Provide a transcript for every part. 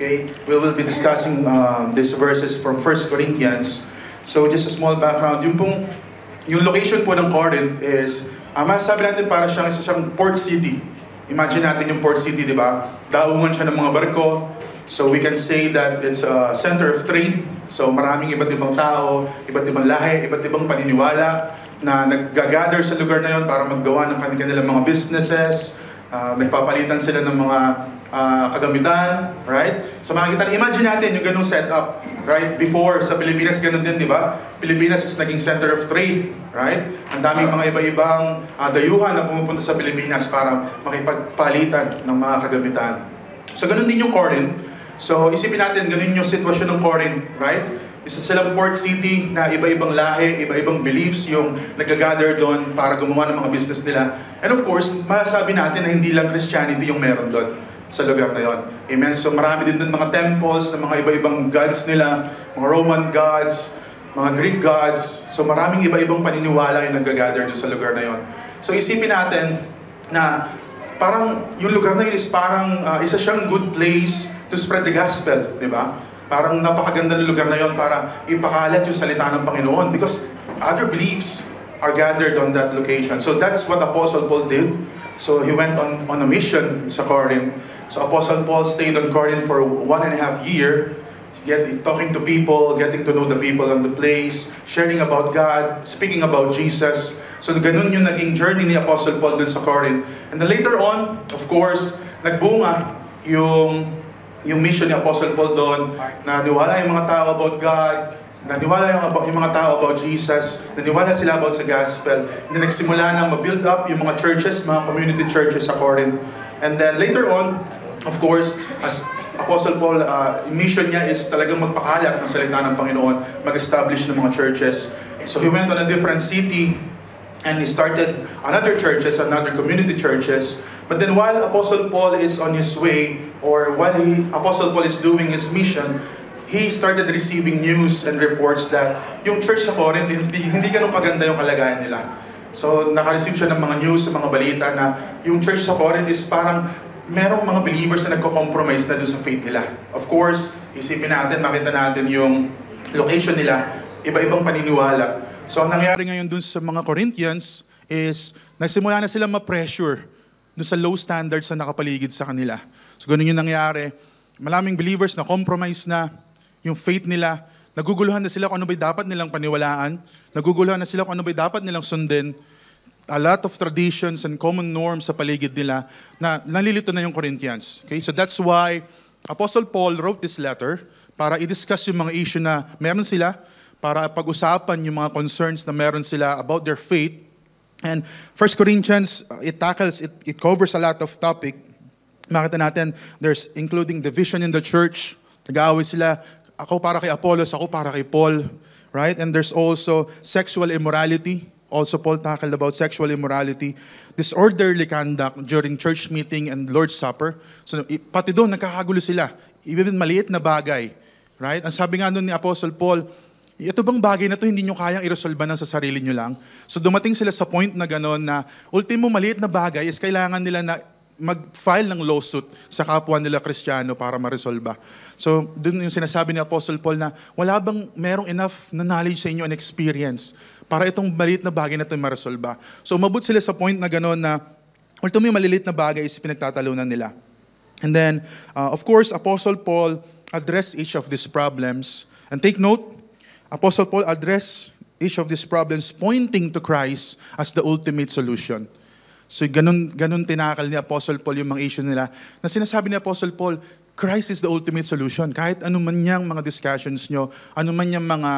Okay, we will be discussing these verses from 1 Corinthians. So just a small background, yung location po ng Corinth is, masasabi natin para siyang isa siyang port city. Imagine natin yung port city, di ba? Daungan siya ng mga barko. So we can say that it's a center of trade. So maraming iba't ibang tao, iba't ibang lahi, iba't ibang paniniwala na nag-gather sa lugar na yon para maggawa ng kanilang mga businesses. Nagpapalitan sila ng mga kagamitan, right? So makikita, imagine natin yung ganung setup, right? Before, sa Pilipinas, ganun din, di ba? Pilipinas is naging center of trade, right? Ang daming mga iba-ibang dayuhan na pumupunta sa Pilipinas para makipagpalitan ng mga kagamitan. So ganun din yung Corinth. So isipin natin, ganun yung sitwasyon ng Corinth, right? Isa silang port city na iba-ibang lahi, iba-ibang beliefs yung nag-gather doon para gumawa ng mga business nila. And of course, masasabi natin na hindi lang Christianity yung meron doon sa lugar na yon. Amen? So marami din doon mga temples na mga iba-ibang gods nila, mga Roman gods, mga Greek gods. So maraming iba-ibang paniniwala yung nag-gather doon sa lugar na yon. So isipin natin na parang yung lugar na yun is parang isa siyang good place to spread the gospel, di ba? Parang napakaganda ng lugar na yon para ipakalat yung salita ng Panginoon because other beliefs are gathered on that location. So that's what Apostle Paul did. So he went on a mission sa Corinth. So Apostle Paul stayed on Corinth for 1.5 years, talking to people, getting to know the people on the place, sharing about God, speaking about Jesus. So ganun yung naging journey ni Apostle Paul dun sa Corinth. And then later on, of course, nagbunga yung mission ni Apostle Paul doon, naniwala yung mga tao about God, naniwala yung mga tao about Jesus, naniwala sila about sa gospel, and then nagsimula na ma-build up yung mga churches, mga community churches sa Corinth. And then later on, of course, as Apostle Paul, mission niya is talagang magpakalat ng salita ng Panginoon, mag-establish ng mga churches. So he went on a different city, and he started another community churches. But then while Apostle Paul is on his way, or while Apostle Paul is doing his mission, he started receiving news and reports that yung church sa Corinth, hindi ganun kaganda yung kalagayan nila. So naka-receive siya ng mga news, mga balita na yung church sa Corinth is parang merong mga believers na nagko-compromise na dun sa faith nila. Of course, isipin natin, makita natin yung location nila, iba-ibang paniniwala. So ang nangyari ngayon dun sa mga Corinthians is nagsimula na sila ma-pressure dun sa low standards na nakapaligid sa kanila. So ganun yung nangyari. Maraming believers na compromise na yung faith nila. Naguguluhan na sila kung ano ba'y dapat nilang paniwalaan. Naguguluhan na sila kung ano ba'y dapat nilang sundin. A lot of traditions and common norms sa paligid nila na nalilito na yung Corinthians. Okay? So that's why Apostle Paul wrote this letter para i-discuss yung mga issue na meron sila, para pag-usapan yung mga concerns na meron sila about their faith. And 1 Corinthians, it covers a lot of topic. Makita natin, there's including division in the church. Nag-aaway sila, ako para kay Apollos, ako para kay Paul. Right? And there's also sexual immorality. Also, Paul tackled about sexual immorality. Disorderly conduct during church meeting and Lord's Supper. So, pati doon, nagkakagulo sila. Even maliit na bagay. Right? Ang sabi nga doon ni Apostle Paul, ito bang bagay na to hindi nyo kayang i-resolve na sa sarili nyo lang? So dumating sila sa point na gano'n na ultimo maliit na bagay is kailangan nila na mag-file ng lawsuit sa kapwa nila Kristiyano para ma-resolve. So dun yung sinasabi ni Apostle Paul na wala bang merong enough na knowledge sa inyo and experience para itong maliit na bagay na ito ma-resolve. So umabot sila sa point na gano'n na ultimo yung maliliit na bagay is pinagtatalunan nila. And then, of course, Apostle Paul addressed each of these problems. And take note, Apostle Paul addressed each of these problems pointing to Christ as the ultimate solution. So ganun tinakal ni Apostle Paul yung mga issue nila na sinasabi ni Apostle Paul, Christ is the ultimate solution. Kahit ano man niyang mga discussions nyo, ano man niyang mga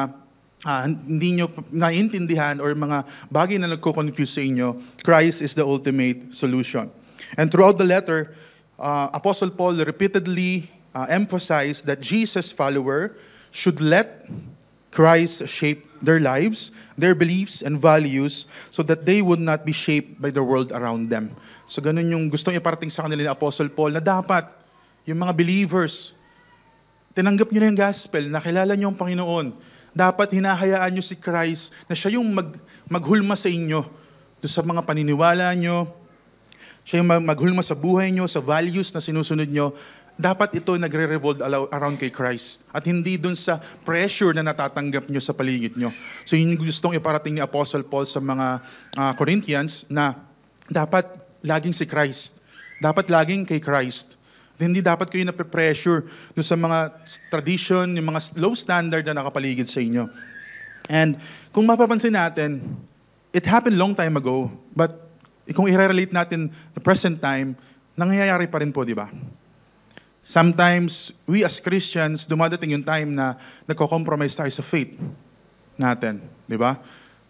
hindi nyo naiintindihan or mga bagay na nagko-confuse sa inyo, Christ is the ultimate solution. And throughout the letter, Apostle Paul repeatedly emphasized that Jesus' follower should let Christ shape their lives, their beliefs and values so that they would not be shaped by the world around them. So ganun yung gustong iparating sa kanila ni Apostle Paul na dapat yung mga believers, tinanggap nyo na yung gospel, nakilala nyo ang Panginoon. Dapat hinahayaan nyo si Christ na siya yung maghulma sa inyo doon sa mga paniniwala nyo, siya yung maghulma sa buhay nyo, sa values na sinusunod nyo. dapat ito nagre-revolve around kay Christ at hindi dun sa pressure na natatanggap nyo sa paligid nyo. So yun yung gustong iparating ni Apostle Paul sa mga Corinthians na dapat laging si Christ. Dapat laging kay Christ. At hindi dapat kayo nape-pressure dun sa mga tradition, yung mga low standard na nakapaligid sa inyo. And kung mapapansin natin, it happened long time ago, but kung i-relate natin the present time, nangyayari pa rin po, di ba? Sometimes, we as Christians, dumadating yung time na nagko-compromise tayo sa faith natin. Di ba?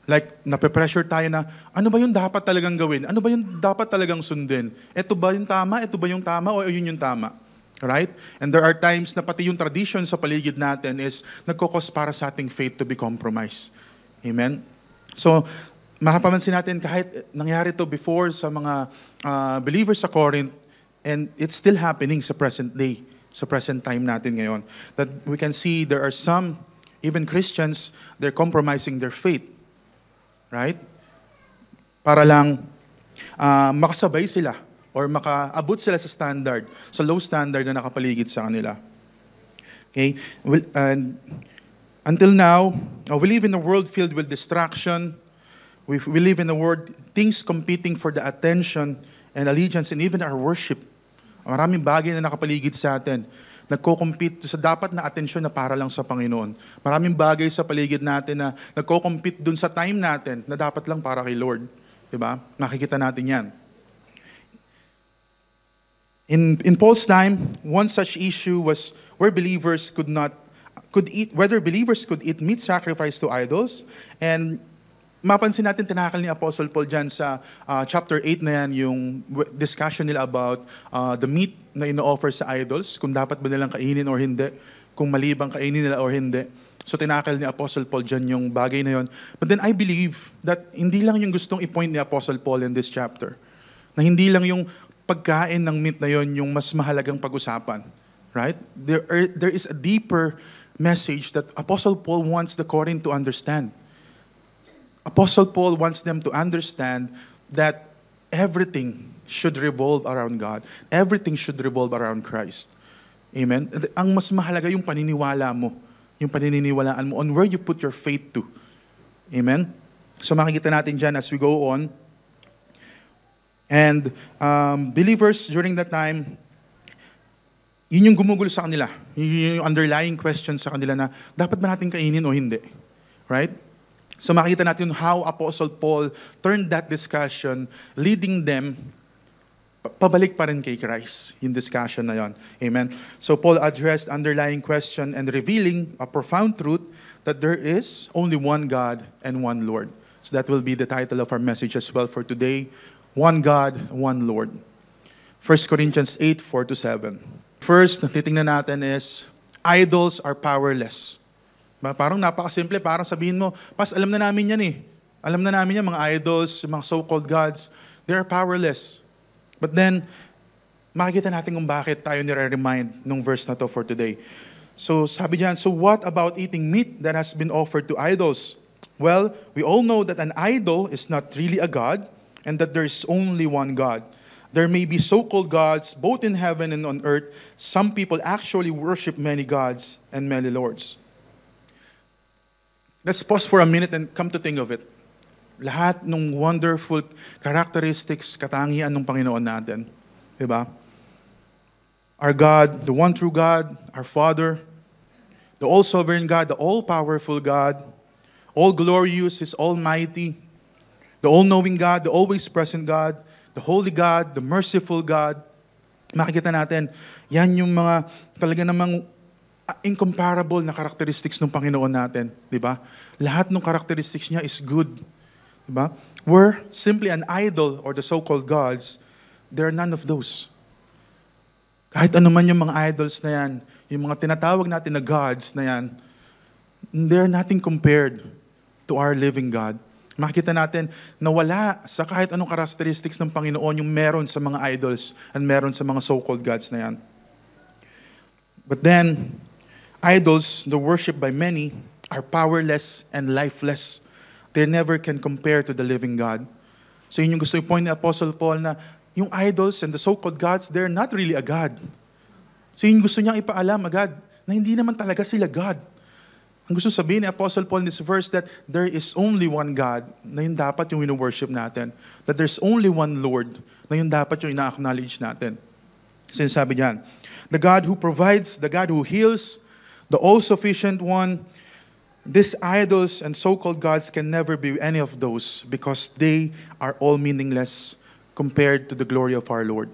Like, nape-pressure tayo na, ano ba yung dapat talagang gawin? Ano ba yung dapat talagang sundin? Ito ba yung tama? Ito ba yung tama? O yun yung tama? Right? And there are times na pati yung tradition sa paligid natin is nagkukos para sa ating faith to be compromised. Amen? So, makapamansin natin kahit nangyari to before sa mga believers sa Corinth, and it's still happening sa present day, sa present time natin ngayon. That we can see there are some, even Christians, they're compromising their faith. Right? Para lang makasabay sila or makaabot sila sa standard, sa low standard na nakapaligid sa kanila. Okay? And until now, we live in a world filled with distraction. We live in a world, things competing for the attention and allegiance and even our worship. Maraming bagay na nakapaligid sa atin. Nagko-compete sa dapat na atensyon na para lang sa Panginoon. Maraming bagay sa paligid natin na nagko-compete dun sa time natin na dapat lang para kay Lord. Diba? Nakikita natin yan. In Paul's time, one such issue was where believers whether believers could eat meat sacrificed to idols. And mapansin natin, tinakal ni Apostle Paul dyan sa chapter 8 na yan, yung discussion nila about the meat na ino-offer sa idols, kung dapat ba nilang kainin or hindi, kung malibang kainin nila or hindi. So tinakal ni Apostle Paul dyan yung bagay na yon. But then I believe that hindi lang yung gustong i-point ni Apostle Paul in this chapter. Na hindi lang yung pagkain ng meat na yon yung mas mahalagang pag-usapan. Right? There is a deeper message that Apostle Paul wants the Corinth to understand. Apostle Paul wants them to understand that everything should revolve around God. Everything should revolve around Christ. Amen? Ang mas mahalaga yung paniniwala mo, yung paniniwalaan mo on where you put your faith to. Amen? So makikita natin dyan as we go on. And believers during that time, yun yung gumugulo sa kanila. Yun yung underlying question sa kanila na dapat ba natin kainin o hindi? Right? So makita natin how Apostle Paul turned that discussion, leading them pabalik pa rin kay Christ, yung discussion na yon. Amen? So Paul addressed underlying question and revealing a profound truth that there is only one God and one Lord. So that will be the title of our message as well for today. One God, one Lord. 1 Corinthians 8, 4-7. First, titingnan natin is, idols are powerless. Parang napakasimple, parang sabihin mo, Pas, alam na namin yan eh. Alam na namin yan, mga idols, mga so-called gods, they are powerless. But then, makikita natin kung bakit tayo nire-remind nung verse na to for today. So sabi diyan, so what about eating meat that has been offered to idols? Well, we all know that an idol is not really a god and that there is only one God. There may be so-called gods both in heaven and on earth. Some people actually worship many gods and many lords. Let's pause for a minute and come to think of it. Lahat ng wonderful characteristics, katangian ng Panginoon natin. Diba? Our God, the one true God, our Father, the all-sovereign God, the all-powerful God, all-glorious is almighty, the all-knowing God, the always-present God, the holy God, the merciful God. Makikita natin, yan yung mga talaga namang incomparable na characteristics ng Panginoon natin. Diba? Lahat ng characteristics niya is good. Diba? We're simply an idol or the so-called gods. There are none of those. Kahit ano man yung mga idols na yan, yung mga tinatawag natin na gods na yan, they're nothing compared to our living God. Makikita natin na wala sa kahit anong characteristics ng Panginoon yung meron sa mga idols and meron sa mga so-called gods na yan. But then, idols, the worship by many, are powerless and lifeless. They never can compare to the living God. So yun yung gusto i-point ni Apostle Paul na yung idols and the so-called gods, they're not really a God. So yun gusto niyang ipaalam agad na hindi naman talaga sila God. Ang gusto sabihin ni Apostle Paul in this verse that there is only one God na yun dapat yung ino-worship natin. That there's only one Lord na yun dapat yung ina-acknowledge natin. Sinasabi niyan, the God who provides, the God who heals, the all-sufficient one. These idols and so-called gods can never be any of those because they are all meaningless compared to the glory of our Lord.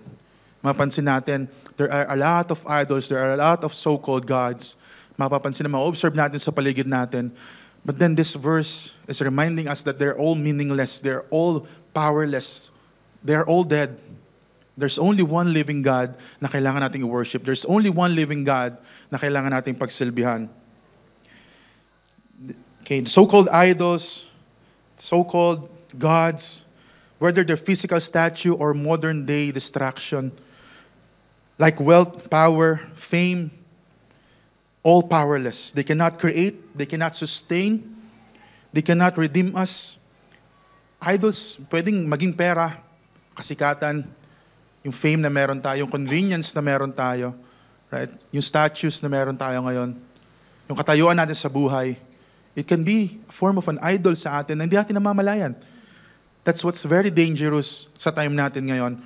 Mapansin natin, there are a lot of idols, there are a lot of so-called gods. Mapapansin na ma-observe natin sa paligid natin. But then this verse is reminding us that they're all meaningless, they're all powerless, they're all dead. There's only one living God na kailangan nating i-worship. There's only one living God na kailangan nating pagsilbihan. Okay, so-called idols, so-called gods, whether they're physical statue or modern-day distraction, like wealth, power, fame, all powerless. They cannot create, they cannot sustain, they cannot redeem us. Idols, pwedeng maging pera, kasikatan, yung fame na meron tayo, yung convenience na meron tayo, right? Yung statues na meron tayo ngayon, yung katayuan natin sa buhay. It can be a form of an idol sa atin na hindi natin namamalayan. That's what's very dangerous sa time natin ngayon.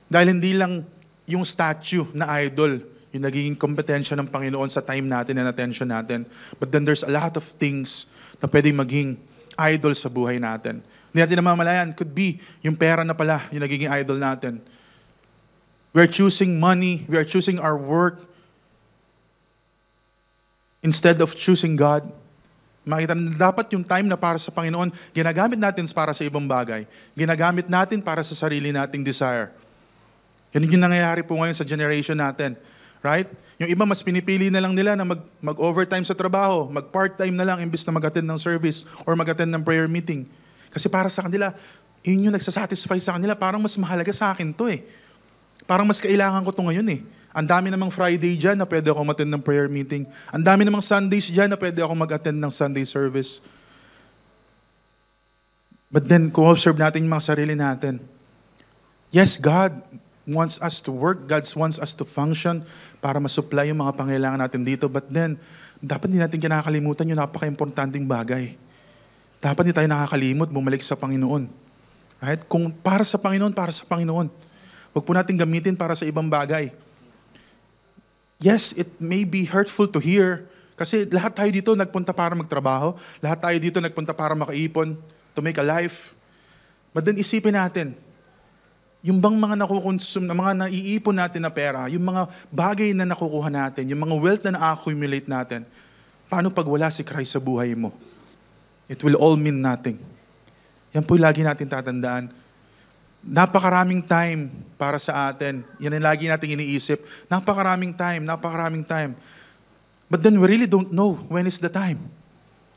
Dahil hindi lang yung statue na idol, yung nagiging kompetensya ng Panginoon sa time natin and attention natin. But then there's a lot of things na pwedeng maging idol sa buhay natin. Hindi natin namamalayan. Could be yung pera na pala yung nagiging idol natin. We're choosing money, we are choosing our work instead of choosing God. Makita na dapat yung time na para sa Panginoon, ginagamit natin para sa ibang bagay. Ginagamit natin para sa sarili nating desire. Yan yung nangyayari po ngayon sa generation natin. Right? Yung iba mas pinipili na lang nila na mag-overtime sa trabaho, mag-part-time na lang imbis na mag-attend ng service or mag-attend ng prayer meeting. Kasi para sa kanila, yun yung nagsasatisfy sa kanila. Parang mas mahalaga sa akin to eh. Parang mas kailangan ko to ngayon eh. Ang dami namang Friday dyan na pwede ako mag-attend ng prayer meeting. Ang dami namang Sundays dyan na pwede ako mag-attend ng Sunday service. But then, kung observe natin yung mga sarili natin, yes, God wants us to work, God wants us to function para masupply yung mga pangailangan natin dito. But then, dapat hindi natin kinakalimutan yung napaka-importanting bagay. Dapat hindi tayo nakakalimot bumalik sa Panginoon. Right? Kung para sa Panginoon, para sa Panginoon. Huwag po natin gamitin para sa ibang bagay. Yes, it may be hurtful to hear kasi lahat tayo dito nagpunta para magtrabaho, lahat tayo dito nagpunta para makaipon, to make a life. But then isipin natin, yung bang mga nakukonsume, mga naiipon natin na pera, yung mga bagay na nakukuha natin, yung mga wealth na na-accumulate natin, paano pag wala si Christ sa buhay mo? It will all mean nothing. Yan po lagi natin tatandaan. Napakaraming time para sa atin. Yan ang lagi natin iniisip. Napakaraming time. But then we really don't know when is the time.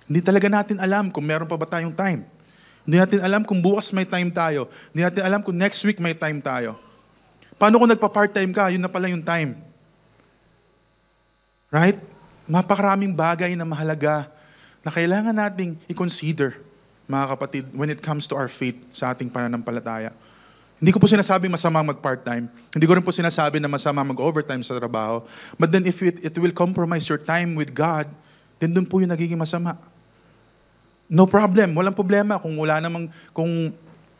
Hindi talaga natin alam kung meron pa ba tayong time. Hindi natin alam kung bukas may time tayo. Hindi natin alam kung next week may time tayo. Paano kung nagpa-part-time ka, yun na pala yung time. Right? Napakaraming bagay na mahalaga na kailangan nating i-consider, mga kapatid, when it comes to our faith sa ating pananampalataya. Hindi ko po sinasabi masama mag-part-time. Hindi ko rin po sinasabi na masama mag-overtime sa trabaho. But then if it will compromise your time with God, then doon po yung nagiging masama. No problem. Walang problema kung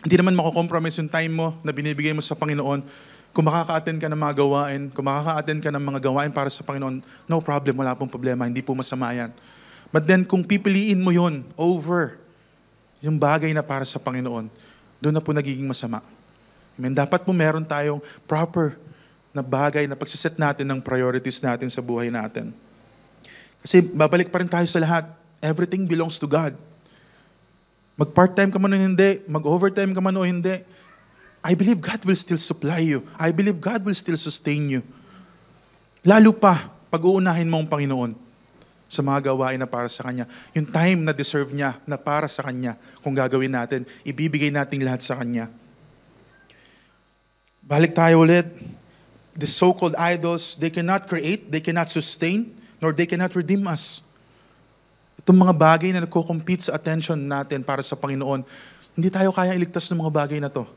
hindi naman mako-compromise yung time mo na binibigay mo sa Panginoon. Kung makaka-attend ka ng mga gawain, kung makaka-attend ka ng mga gawain para sa Panginoon, no problem. Wala pong problema. Hindi po masama yan. But then kung pipiliin mo yon over yung bagay na para sa Panginoon, doon na po nagiging masama. Amen. Dapat po meron tayong proper na bagay na pagsiset natin ng priorities natin sa buhay natin. Kasi babalik pa rin tayo sa lahat. Everything belongs to God. Mag-part-time ka man o hindi, mag-overtime ka man o hindi, I believe God will still supply you. I believe God will still sustain you. Lalo pa, pag-uunahin mo ang Panginoon sa mga gawain na para sa Kanya. Yung time na deserve niya, na para sa Kanya, kung gagawin natin, ibibigay natin lahat sa Kanya. Balik tayo ulit. The so-called idols, they cannot create, they cannot sustain, nor they cannot redeem us. Itong mga bagay na nagko-compete sa attention natin para sa Panginoon, hindi tayo kaya iligtas ng mga bagay na to.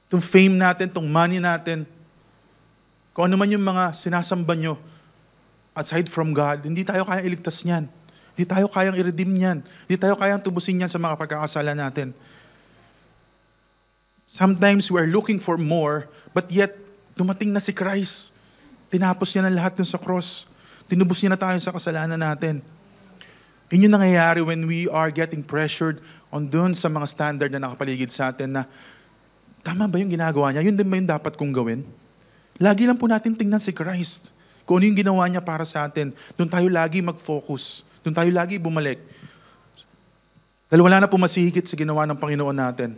Itong fame natin, itong money natin, Kung ano man yung mga sinasamba nyo, aside from God, hindi tayo kayang iligtas niyan. Hindi tayo kayang i-redeem niyan. Hindi tayo kayang tubusin niyan sa mga pagkakasala natin. Sometimes we are looking for more, but yet, dumating na si Christ. Tinapos niya na lahat dun sa cross. Tinubos niya na tayo sa kasalanan natin. Yun yung nangyayari when we are getting pressured on dun sa mga standard na nakapaligid sa atin na, tama ba yung ginagawa niya? Yun din ba yung dapat kong gawin? Lagi lang po natin tingnan si Christ. Kung ano yung ginawa niya para sa atin, doon tayo lagi mag-focus. Doon tayo lagi bumalik. Dahil wala na po masihigit sa ginawa ng Panginoon natin.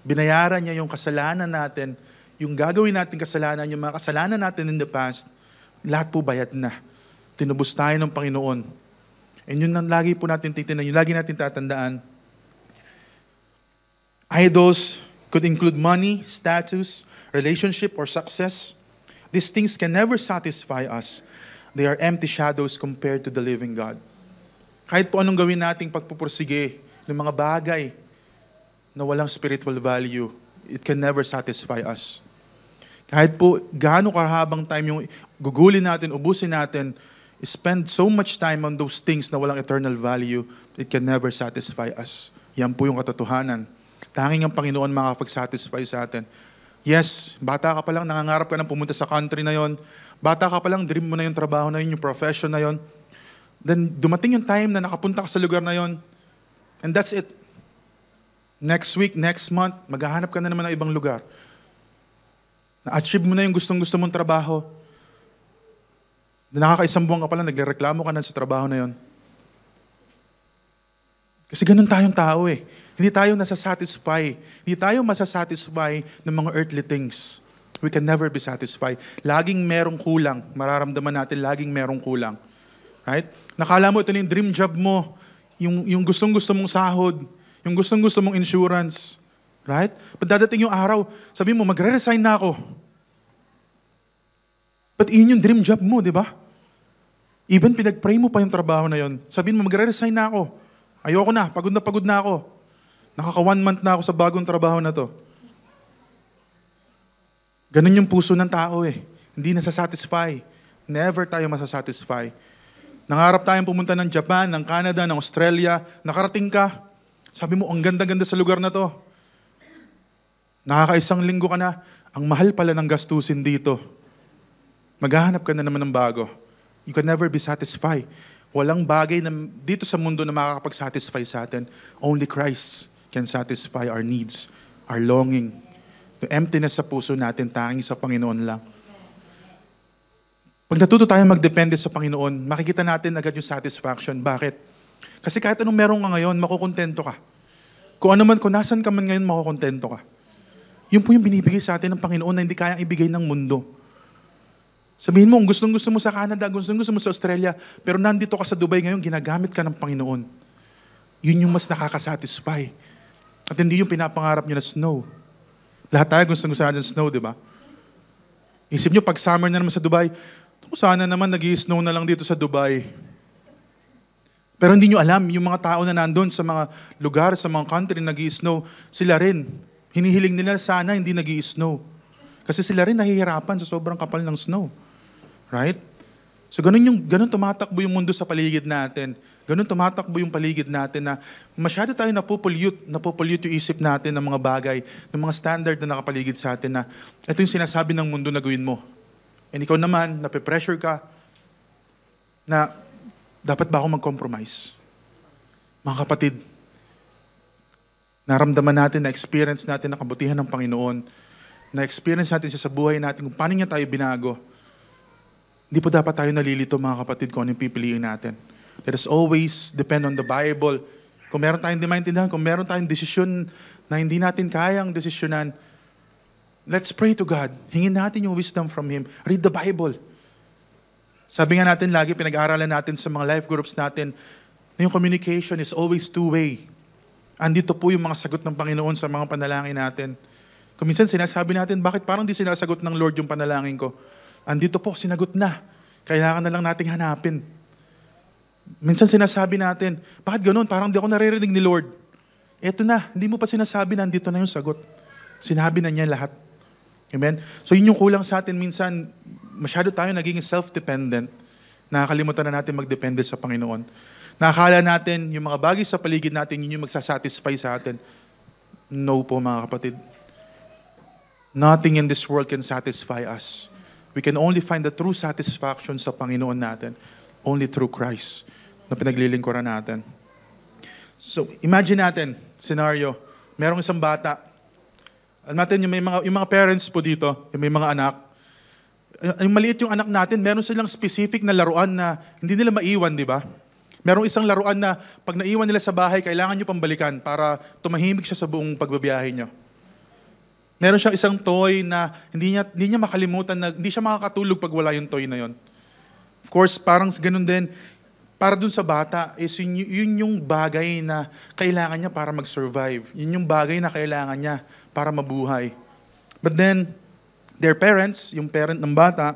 Binayaran niya yung kasalanan natin, yung gagawin natin kasalanan, yung mga kasalanan natin in the past, lahat po bayad na. Tinubos tayo ng Panginoon. And yun ang lagi po natin titignan, yung lagi natin tatandaan. Idols could include money, status, relationship, or success. These things can never satisfy us. They are empty shadows compared to the living God. Kahit po anong gawin nating pagpupursige ng mga bagay na walang spiritual value, it can never satisfy us. Kahit po gaano kahabang time yung gugulin natin, ubusin natin, spend so much time on those things na walang eternal value, it can never satisfy us. Yan po yung katotohanan. Tanging ang Panginoon makapag-satisfy sa atin. Yes, bata ka pa lang, nangangarap ka na pumunta sa country na yon. Bata ka pa lang, dream mo na yung trabaho na yun, yung profession na yon. Then dumating yung time na nakapunta ka sa lugar na yon. And that's it. Next week, next month, maghahanap ka na naman ng ibang lugar. Na-achieve mo na yung gustong-gusto mong trabaho. Nakakaisang buwan ka pa lang, nagrereklamo ka na sa trabaho na yon. Kasi ganun tayong tao eh. Hindi tayo nasasatisfy. Hindi tayo masasatisfy ng mga earthly things. We can never be satisfied. Laging merong kulang. Mararamdaman natin, laging merong kulang. Right? Nakala mo, ito na yung dream job mo. Yung gustong-gusto mong sahod. Yung gustong-gusto mong insurance. Right? Pagdadating yung araw, sabi mo, magre-resign na ako. But yun yung dream job mo, di ba? Even pinag-pray mo pa yung trabaho na yun. Sabihin mo, magre-resign na ako. Ayoko na pagod na ako. Nakaka 1 month na ako sa bagong trabaho na to. Ganun yung puso ng tao eh. Hindi nasasatisfy. Never tayo masasatisfy. Nangarap tayong pumunta ng Japan, ng Canada, ng Australia. Nakarating ka. Sabi mo, ang ganda-ganda sa lugar na to. Nakakaisang linggo ka na. Ang mahal pala ng gastusin dito. Maghahanap ka na naman ng bago. You can never be satisfied. Walang bagay na dito sa mundo na makakapag-satisfy sa atin. Only Christ can satisfy our needs, our longing. The emptiness sa puso natin, tanging sa Panginoon lang. Pag natuto tayo magdepende sa Panginoon, makikita natin agad yung satisfaction. Bakit? Kasi kahit anong meron ka ngayon, makukontento ka. Kung ano man, kung nasan ka man ngayon, makukontento ka. Yun po yung binibigay sa atin ng Panginoon na hindi kayang ibigay ng mundo. Sabihin mo, gustong-gusto mo sa Canada, gustong-gusto mo sa Australia, pero nandito ka sa Dubai ngayon, ginagamit ka ng Panginoon. Yun yung mas nakakasatisfy. At hindi yung pinapangarap nyo na snow. Lahat tayo gustong-gusto natin snow, di ba? Isip nyo, pag summer na naman sa Dubai, sana naman nag-i-snow na lang dito sa Dubai. Pero hindi nyo alam, yung mga tao na nandun sa mga lugar, sa mga country na nag-i-snow, sila rin. Hinihiling nila sana hindi nag-i-snow. Kasi sila rin nahihirapan sa sobrang kapal ng snow. Right? So ganun tumatakbo yung mundo sa paligid natin. Ganun tumatakbo yung paligid natin na masyado tayo napopollute yung isip natin ng mga bagay, ng mga standard na nakapaligid sa atin na ito yung sinasabi ng mundo na gawin mo. And ikaw naman, nape-pressure ka na dapat ba ako mag-compromise? Mga kapatid, naramdaman natin, na-experience natin ang kabutihan ng Panginoon, na-experience natin siya sa buhay natin kung paano niya tayo binago. Hindi po dapat tayo nalilito, mga kapatid, kung ano yung pipiliin natin. Let us always depend on the Bible. Kung meron tayong di maintindihan, kung meron tayong desisyon na hindi natin kayang desisyonan, let's pray to God. Hingin natin yung wisdom from Him. Read the Bible. Sabi nga natin, lagi pinag-aaralan natin sa mga life groups natin, na yung communication is always two-way. Andito po yung mga sagot ng Panginoon sa mga panalangin natin. Kung minsan sinasabi natin, bakit parang di sinasagot ng Lord yung panalangin ko? Andito po, sinagot na. Kailangan na lang nating hanapin. Minsan sinasabi natin, bakit ganun? Parang di ako naririnig ni Lord. Eto na, hindi mo pa sinasabi na andito na yung sagot. Sinabi na niya lahat. Amen? So yun yung kulang sa atin minsan, masyado tayo naging self-dependent. Nakakalimutan na natin magdepende sa Panginoon. Nakakala natin, yung mga bagay sa paligid natin, yun yung magsasatisfy sa atin. No po mga kapatid. Nothing in this world can satisfy us. We can only find the true satisfaction sa Panginoon natin. Only through Christ na pinaglilingkuran natin. So, imagine natin, scenario, merong isang bata. Alam natin, yung mga parents po dito, yung may mga anak, yung maliit yung anak natin, meron silang specific na laruan na hindi nila maiwan, di ba? Merong isang laruan na pag naiwan nila sa bahay, kailangan nyo pambalikan para tumahimik siya sa buong pagbabiyahe nyo. Meron siyang isang toy na hindi niya makalimutan, na hindi siya makakatulog pag wala yung toy na yon. Of course, parang ganun din, para dun sa bata, is yun yung bagay na kailangan niya para mag-survive. Yun yung bagay na kailangan niya para mabuhay. But then, their parents, yung parent ng bata,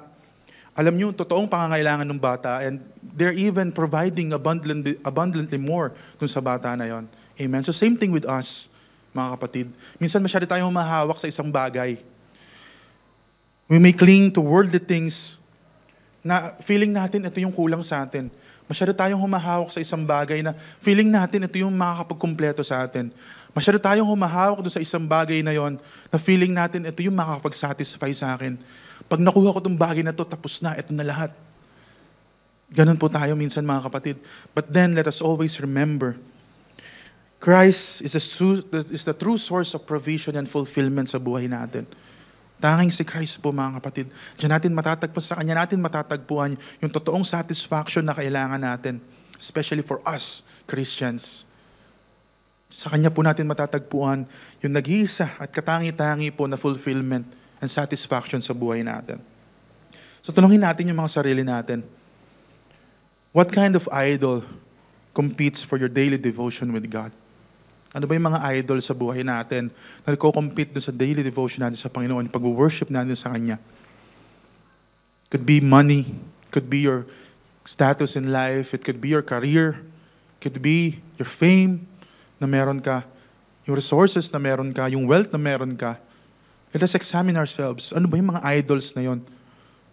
alam nyo, totoong pangangailangan ng bata, and they're even providing abundantly more dun sa bata na yon. Amen? So same thing with us, mga kapatid. Minsan masyado tayong humahawak sa isang bagay. We may cling to worldly things na feeling natin ito yung kulang sa atin. Masyado tayong humahawak sa isang bagay na feeling natin ito yung makakapagkumpleto sa atin. Masyado tayong humahawak doon sa isang bagay na yon na feeling natin ito yung makakapag-satisfy sa akin. Pag nakuha ko itong bagay na to, tapos na, ito na lahat. Ganun po tayo minsan mga kapatid. But then, let us always remember, Christ is the true source of provision and fulfillment sa buhay natin. Tanging si Christ po mga kapatid. Diyan natin matatagpuan, sa Kanya natin matatagpuan yung totoong satisfaction na kailangan natin. Especially for us, Christians. Sa Kanya po natin matatagpuan yung nag-iisa at katangi-tangi po na fulfillment and satisfaction sa buhay natin. So tanungin natin yung mga sarili natin. What kind of idol competes for your daily devotion with God? Ano ba yung mga idol sa buhay natin na nagko-compete sa daily devotion natin sa Panginoon, pag-worship natin sa Kanya? Could be money, could be your status in life, it could be your career, could be your fame na meron ka, yung resources na meron ka, yung wealth na meron ka. Let us examine ourselves. Ano ba yung mga idols na yon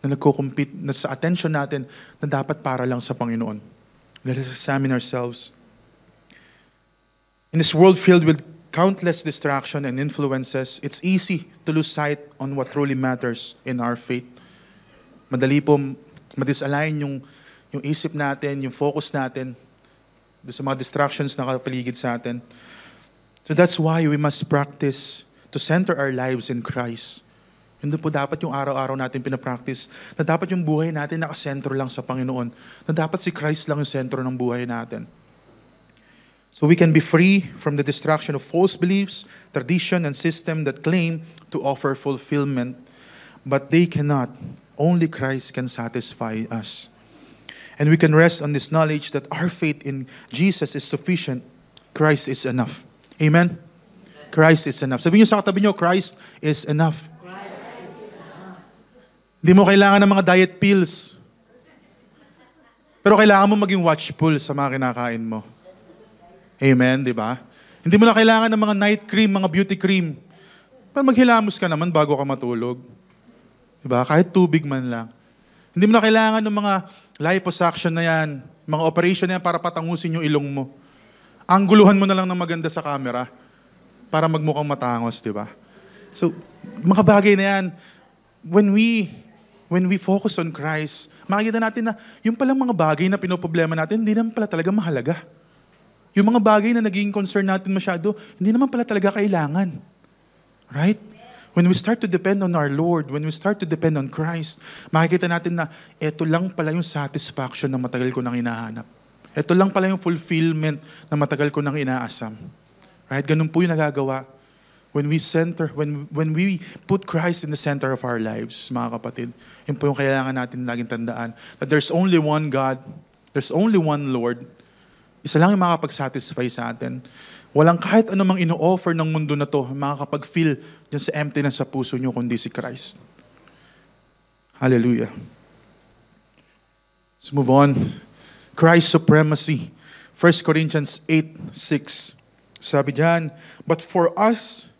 na nagko-compete na sa attention natin na dapat para lang sa Panginoon? Let us examine ourselves. In this world filled with countless distraction and influences, it's easy to lose sight on what truly matters in our faith. Madali po madisalign yung isip natin, yung focus natin sa mga distractions na kapaligid sa atin. So that's why we must practice to center our lives in Christ. Yun po dapat yung araw-araw natin pinapractice, na dapat yung buhay natin nakasentro lang sa Panginoon, na dapat si Christ lang yung sentro ng buhay natin. So we can be free from the distraction of false beliefs, tradition, and system that claim to offer fulfillment, but they cannot. Only Christ can satisfy us. And we can rest on this knowledge that our faith in Jesus is sufficient. Christ is enough. Amen? Christ is enough. Sabihin niyo sa katabi niyo, Christ is enough. Christ is enough. Hindi mo kailangan ng mga diet pills. Pero kailangan mo maging watchful sa mga kinakain mo. Amen, di ba? Hindi mo na kailangan ng mga night cream, mga beauty cream. Pero maghilamos ka naman bago ka matulog. Di ba? Kahit tubig man lang. Hindi mo na kailangan ng mga liposuction na yan, mga operation na yan para patangusin yung ilong mo. Angguluhan mo na lang ng maganda sa camera para magmukhang matangos, di ba? So, mga bagay na yan, when we focus on Christ, makikita natin na yung palang mga bagay na pinoproblema natin, hindi naman pala talaga mahalaga. Yung mga bagay na naging concern natin masyado, hindi naman pala talaga kailangan. Right? When we start to depend on our Lord, when we start to depend on Christ, makikita natin na ito lang pala yung satisfaction na matagal ko nang hinahanap. Ito lang pala yung fulfillment na matagal ko nang inaasam. Right? Ganun po yung nagagawa when we put Christ in the center of our lives, mga kapatid. Yun po yung kailangan natin laging tandaan. That there's only one God, there's only one Lord. Isa lang yung makakapag-satisfy sa atin. Walang kahit anumang ino-offer ng mundo na to makakapag-fill dyan sa emptiness sa puso nyo kundi si Christ. Hallelujah. Let's move on. Christ's supremacy. 1 Corinthians 8:6. Sabi dyan, but for us,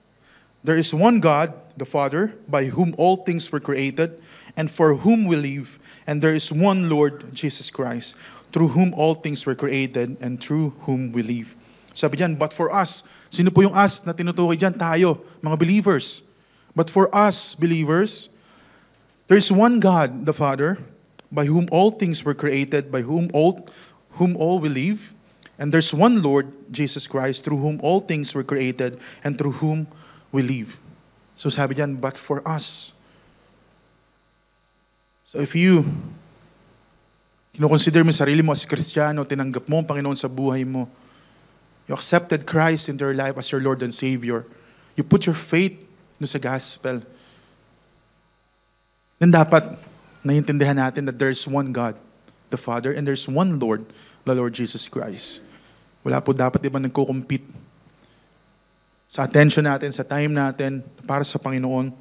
there is one God, the Father, by whom all things were created, and for whom we live, and there is one Lord, Jesus Christ, through whom all things were created and through whom we live. Sabi diyan, but for us, sino po yung us na tinutukoy diyan? Tayo, mga believers. But for us, believers, there is one God, the Father, by whom all things were created, by whom all we live, and there's one Lord, Jesus Christ, through whom all things were created and through whom we live. So sabi diyan, but for us. So if you kino-consider mo sarili mo as Kristiyano, tinanggap mo ang Panginoon sa buhay mo, you accepted Christ into your life as your Lord and Savior, you put your faith sa gospel, then dapat naiintindihan natin that there's one God, the Father, and there's one Lord, the Lord Jesus Christ. Wala po dapat ibang nagko-compete sa attention natin, sa time natin, para sa Panginoon.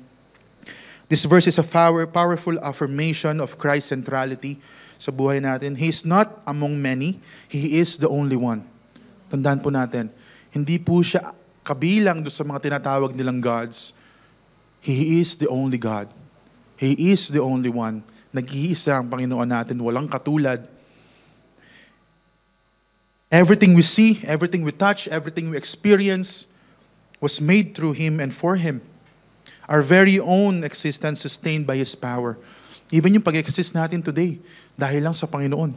This verse is a powerful affirmation of Christ's centrality sa buhay natin. He is not among many, He is the only one. Tandaan po natin, hindi po siya kabilang doon sa mga tinatawag nilang gods. He is the only God. He is the only one. Nag-iisa ang Panginoon natin, walang katulad. Everything we see, everything we touch, everything we experience was made through Him and for Him. Our very own existence sustained by His power. Even yung pag-exist natin today, dahil lang sa Panginoon.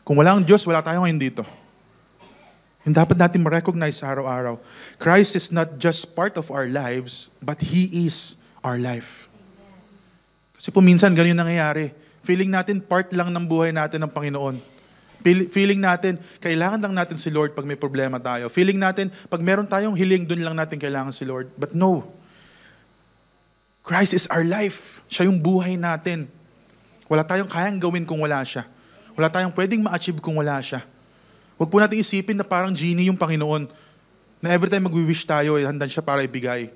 Kung wala ang Diyos, wala tayo ngayon dito. Yung dapat natin ma-recognize araw-araw. Christ is not just part of our lives, but He is our life. Kasi po minsan ganun yung nangyayari. Feeling natin part lang ng buhay natin ng Panginoon. Feeling natin, kailangan lang natin si Lord pag may problema tayo. Feeling natin, pag meron tayong hiling, dun lang natin kailangan si Lord. But no. Christ is our life. Siya yung buhay natin. Wala tayong kayang gawin kung wala siya. Wala tayong pwedeng ma-achieve kung wala siya. Huwag po natin isipin na parang genie yung Panginoon, na every time mag-wish tayo, handan siya para ibigay.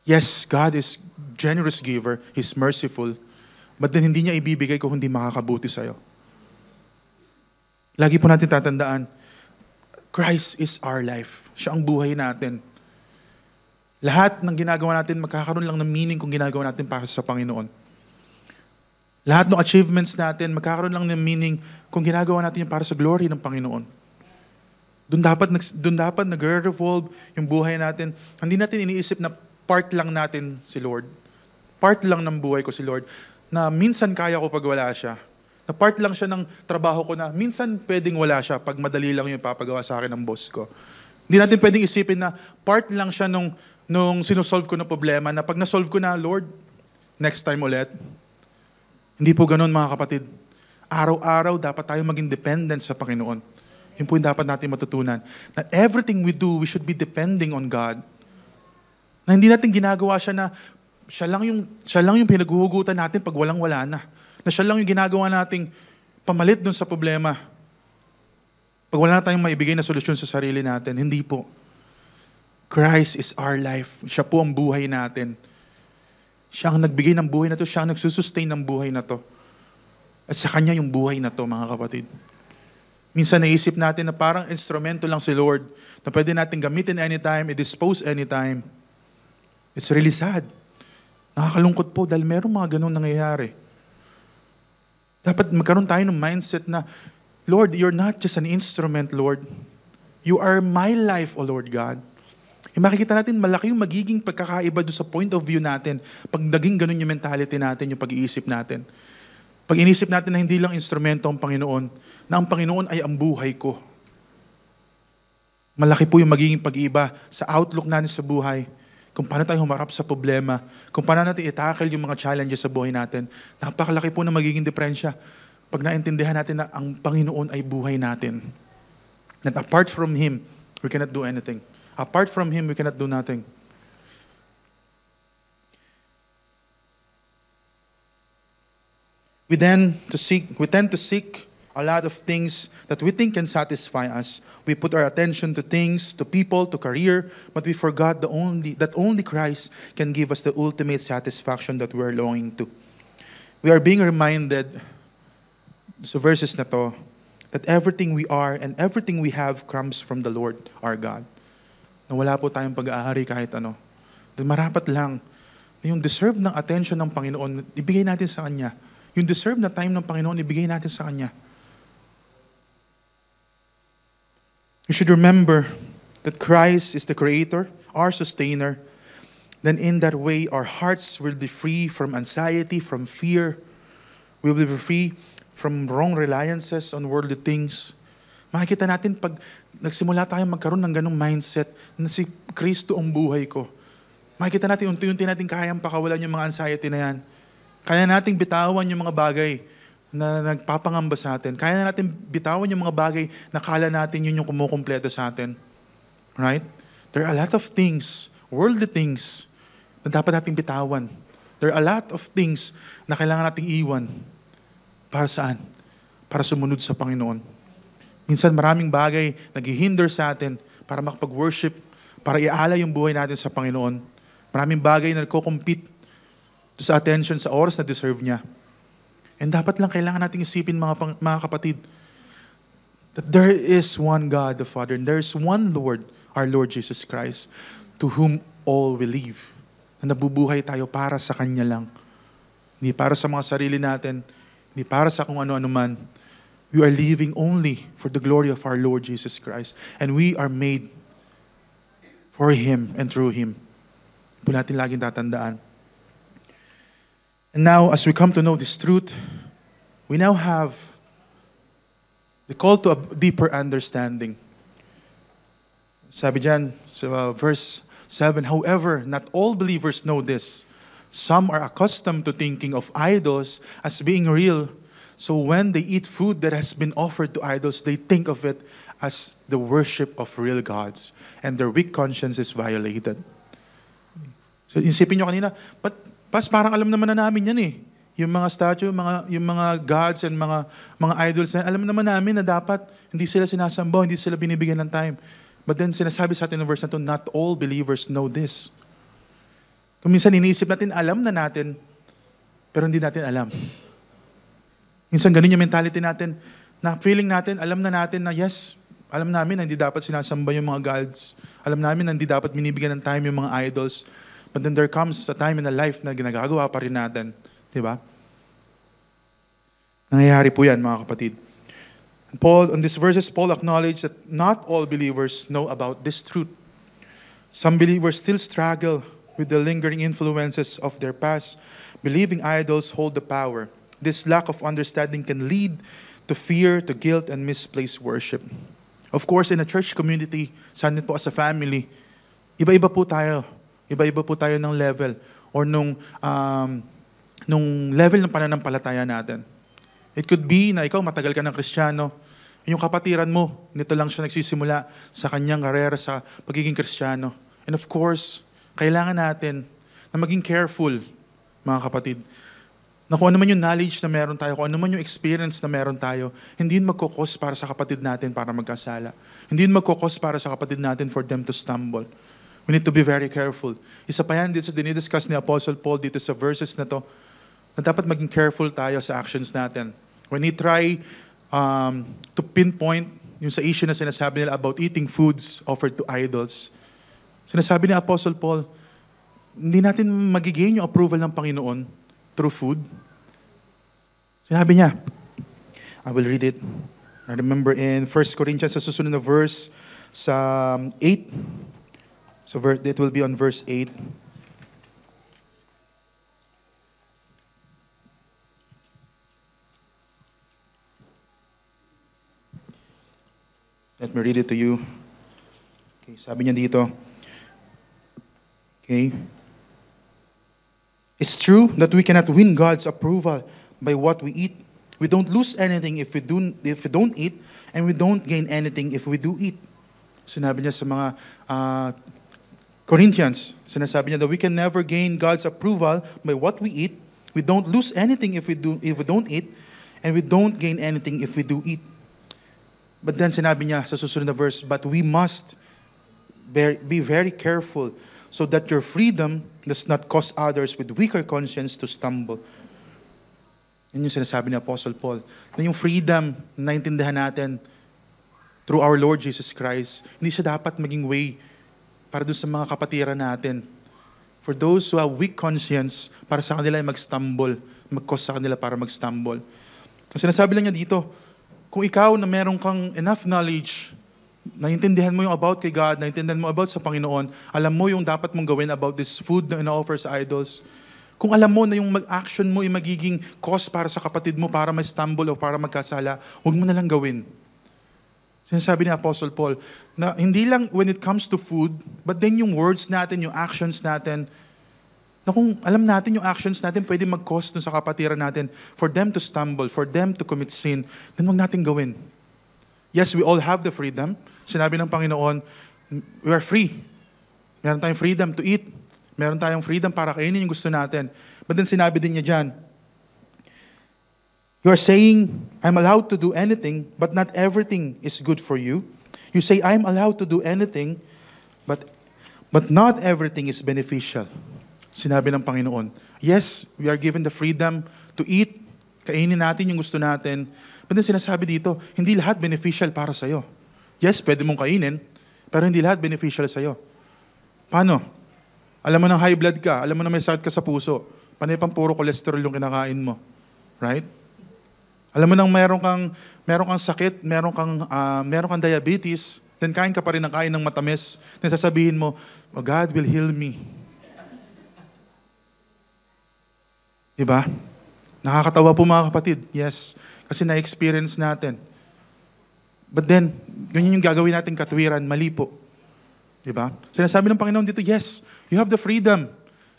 Yes, God is generous giver. He's merciful. But then hindi niya ibibigay kung hindi makakabuti sa'yo. Lagi po natin tatandaan, Christ is our life. Siya ang buhay natin. Lahat ng ginagawa natin, magkakaroon lang ng meaning kung ginagawa natin para sa Panginoon. Lahat ng achievements natin, magkakaroon lang ng meaning kung ginagawa natin yung para sa glory ng Panginoon. Doon dapat nagre-revolve yung buhay natin. Hindi natin iniisip na part lang natin si Lord. Part lang ng buhay ko si Lord. Na minsan kaya ko pag wala siya. Na part lang siya ng trabaho ko na minsan pwedeng wala siya pag madali lang yung papagawa sa akin ng boss ko. Hindi natin pwedeng isipin na part lang siya nung sinosolve ko na problema na pag nasolve ko na, Lord, next time ulit. Hindi po ganun mga kapatid. Araw-araw dapat tayo maging dependent sa Panginoon. Yun po yung dapat natin matutunan. Na everything we do, we should be depending on God. Na hindi natin ginagawa siya na siya lang yung pinaghuhugutan natin pag walang-wala na. Na siya lang yung ginagawa nating pamalit dun sa problema. Pag wala na tayong maibigay na solusyon sa sarili natin, hindi po. Christ is our life. Siya po ang buhay natin. Siya ang nagbigay ng buhay na to. Siya ang nagsusustain ng buhay na to. At sa Kanya yung buhay na to, mga kapatid. Minsan naisip natin na parang instrumento lang si Lord na pwede natin gamitin anytime, i-dispose anytime. It's really sad. Nakakalungkot po dahil merong mga ganun nangyayari. Dapat magkaroon tayo ng mindset na, Lord, you're not just an instrument, Lord. You are my life, O Lord God. Makikita natin, malaki yung magiging pagkakaiba doon sa point of view natin pag naging ganun yung mentality natin, yung pag-iisip natin. Pag inisip natin na hindi lang instrumento ang Panginoon, na ang Panginoon ay ang buhay ko. Malaki po yung magiging pag-iba sa outlook natin sa buhay, kung paano tayo humarap sa problema, kung paano natin i-tackle yung mga challenges sa buhay natin. Napakalaki po na magiging diferensya pag naintindihan natin na ang Panginoon ay buhay natin. That apart from Him, we cannot do anything. Apart from Him, we cannot do nothing. We tend to seek a lot of things that we think can satisfy us. We put our attention to things, to people, to career, but we forgot that only Christ can give us the ultimate satisfaction that we're longing to. We are being reminded sa verses na to, that everything we are and everything we have comes from the Lord our God. Na wala po tayong pag-aari kahit ano. Marapat lang na yung deserve ng attention ng Panginoon, ibigay natin sa Kanya. Yung deserve na time ng Panginoon, ibigay natin sa Kanya. We should remember that Christ is the Creator, our Sustainer. Then in that way, our hearts will be free from anxiety, from fear. We will be free from wrong reliances on worldly things. Makikita natin pag nagsimula tayo magkaroon ng ganong mindset na si Kristo ang buhay ko. Makikita natin, unti-unti natin kayang pakawalan yung mga anxiety na yan. Kaya nating bitawan yung mga bagay na nagpapangamba sa atin. Kaya na natin bitawan yung mga bagay na kala natin yun yung kumukumpleto sa atin. Right? There are a lot of things, worldly things, na dapat nating bitawan. There are a lot of things na kailangan nating iwan. Para saan? Para sumunod sa Panginoon. Minsan maraming bagay naghihinder sa atin para makapag-worship, para iaalay yung buhay natin sa Panginoon. Maraming bagay na nagko-compete sa attention, sa oras na deserve niya. And dapat lang kailangan nating isipin mga kapatid, that there is one God the Father, and there is one Lord, our Lord Jesus Christ, to whom all will live. Na nabubuhay tayo para sa Kanya lang. Hindi para sa mga sarili natin, hindi para sa kung ano-ano man. We are living only for the glory of our Lord Jesus Christ. And we are made for Him and through Him. Ito natin laging tatandaan. And now, as we come to know this truth, we now have the call to a deeper understanding. Sabi dyan, sa verse 7, however, not all believers know this. Some are accustomed to thinking of idols as being real. So when they eat food that has been offered to idols, they think of it as the worship of real gods. And their weak conscience is violated. So isipin nyo kanina, but parang alam naman na namin yan eh. Yung mga statue, yung mga gods and mga idols, alam naman namin na dapat hindi sila sinasamba, hindi sila binibigyan ng time. But then sinasabi sa atin ng verse na to, not all believers know this. Kung minsan iniisip natin, alam na natin, pero hindi natin alam. Minsan ganun yung mentality natin, na feeling natin, alam na natin na yes, alam namin na hindi dapat sinasamba yung mga gods. Alam namin na hindi dapat binibigyan ng time yung mga idols. But then there comes a time in a life na ginagagawa pa rin natin. Diba? Nangyayari po yan, mga kapatid. Paul, on these verses, Paul acknowledged that not all believers know about this truth. Some believers still struggle with the lingering influences of their past, believing idols hold the power. This lack of understanding can lead to fear, to guilt, and misplaced worship. Of course, in a church community, saan din po as a family, iba-iba po tayo. Iba-iba po tayo ng level or nung level ng pananampalataya natin. It could be na ikaw matagal ka ng Kristiyano, yung kapatiran mo, nito lang siya nagsisimula sa kanyang karera sa pagiging Kristiyano. And of course, kailangan natin na maging careful, mga kapatid, na kung ano man yung knowledge na meron tayo, kung ano man yung experience na meron tayo, hindi yun magkukos para sa kapatid natin para magkasala. Hindi yun magkukos para sa kapatid natin for them to stumble. We need to be very careful. Isa pa yan, dito dinidiscuss ni Apostle Paul dito sa verses na to, na dapat maging careful tayo sa actions natin. When he try to pinpoint yung sa issue na sinasabi nila about eating foods offered to idols, sinasabi ni Apostle Paul, hindi natin magigain yung approval ng Panginoon through food. Sinabi niya, I will read it. I remember in 1 Corinthians, sa susunod na verse, sa 8, so it will be on verse 8. Let me read it to you. Okay, sabi niya dito. Okay. It's true that we cannot win God's approval by what we eat. We don't lose anything if we don't eat, and we don't gain anything if we do eat. Sinabi niya sa mga Corinthians, sinasabi niya that we can never gain God's approval by what we eat. We don't lose anything if we don't eat, and we don't gain anything if we do eat. But then sinabi niya sa susunod na verse, but we must be very careful so that your freedom does not cause others with weaker conscience to stumble. Yun yung sinasabi ni Apostle Paul. Na yung freedom na naintindihan natin through our Lord Jesus Christ, hindi siya dapat maging way para doon sa mga kapatiran natin For those who have weak conscience, para sa kanila ay mag-stumble, mag-cause sa kanila para mag-stumble. Ang sinasabi lang niya dito, kung ikaw na meron kang enough knowledge, naiintindihan mo yung about kay God, naiintindihan mo about sa Panginoon, alam mo yung dapat mong gawin about this food na ina-offer sa idols, kung alam mo na yung action mo ay magiging cause para sa kapatid mo para ma-stumble o para magkasala, huwag mo na lang gawin. Sinasabi ni Apostle Paul, na hindi lang when it comes to food, but then yung words natin, yung actions natin, na kung alam natin yung actions natin, pwede mag-cause dun sa kapatiran natin for them to stumble, for them to commit sin, then huwag natin gawin. Yes, we all have the freedom. Sinabi ng Panginoon, we are free. Meron tayong freedom to eat. Meron tayong freedom para kainin yung gusto natin. But then sinabi din niya dyan, you are saying, I'm allowed to do anything, but not everything is good for you. You say, I'm allowed to do anything, but not everything is beneficial. Sinabi ng Panginoon, yes, we are given the freedom to eat, kainin natin yung gusto natin. But then sinasabi dito, hindi lahat beneficial para sa'yo. Yes, pwede mong kainin, pero hindi lahat beneficial sa'yo. Paano? Alam mo ng high blood ka, alam mo na may sakit ka sa puso, panay pang puro cholesterol yung kinakain mo. Right? Alam mo nang meron kang sakit, meron kang diabetes, then kain ka pa rin ng kain ng matamis, then sasabihin mo, oh, God will heal me. Diba? Nakakatawa po mga kapatid. Yes. Kasi na-experience natin. But then, ganyan yung gagawin natin katwiran, mali po. Diba? Sinasabi ng Panginoon dito, yes, you have the freedom.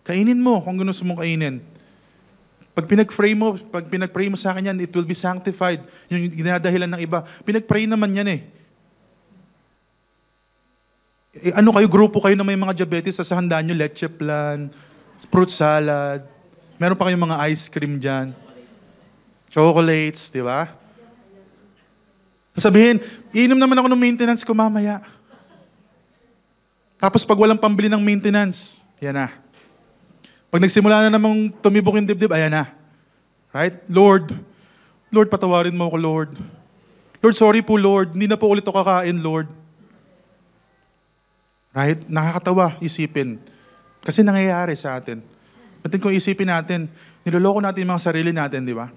Kainin mo kung gusto mong kainin. Pag pinag-pray mo sa akin yan, it will be sanctified. Yung ginadahilan ng iba. Pinag-pray naman yan eh. Ano kayo, grupo kayo na may mga diabetes, sa handaan nyo, leche plan, fruit salad, meron pa kayong mga ice cream dyan. Chocolates, di ba? Sasabihin, iinom naman ako ng maintenance ko mamaya. Tapos pag walang pambili ng maintenance, yan na. Pag nagsimula na namang tumibok yung dibdib, ayan na. Right? Lord, patawarin mo ako, Lord. Lord, sorry po, Lord. Hindi na po ulit ako kakain, Lord. Right? Nakakatawa, isipin. Kasi nangyayari sa atin. Natin kung isipin natin, niloloko natin yung mga sarili natin, di ba?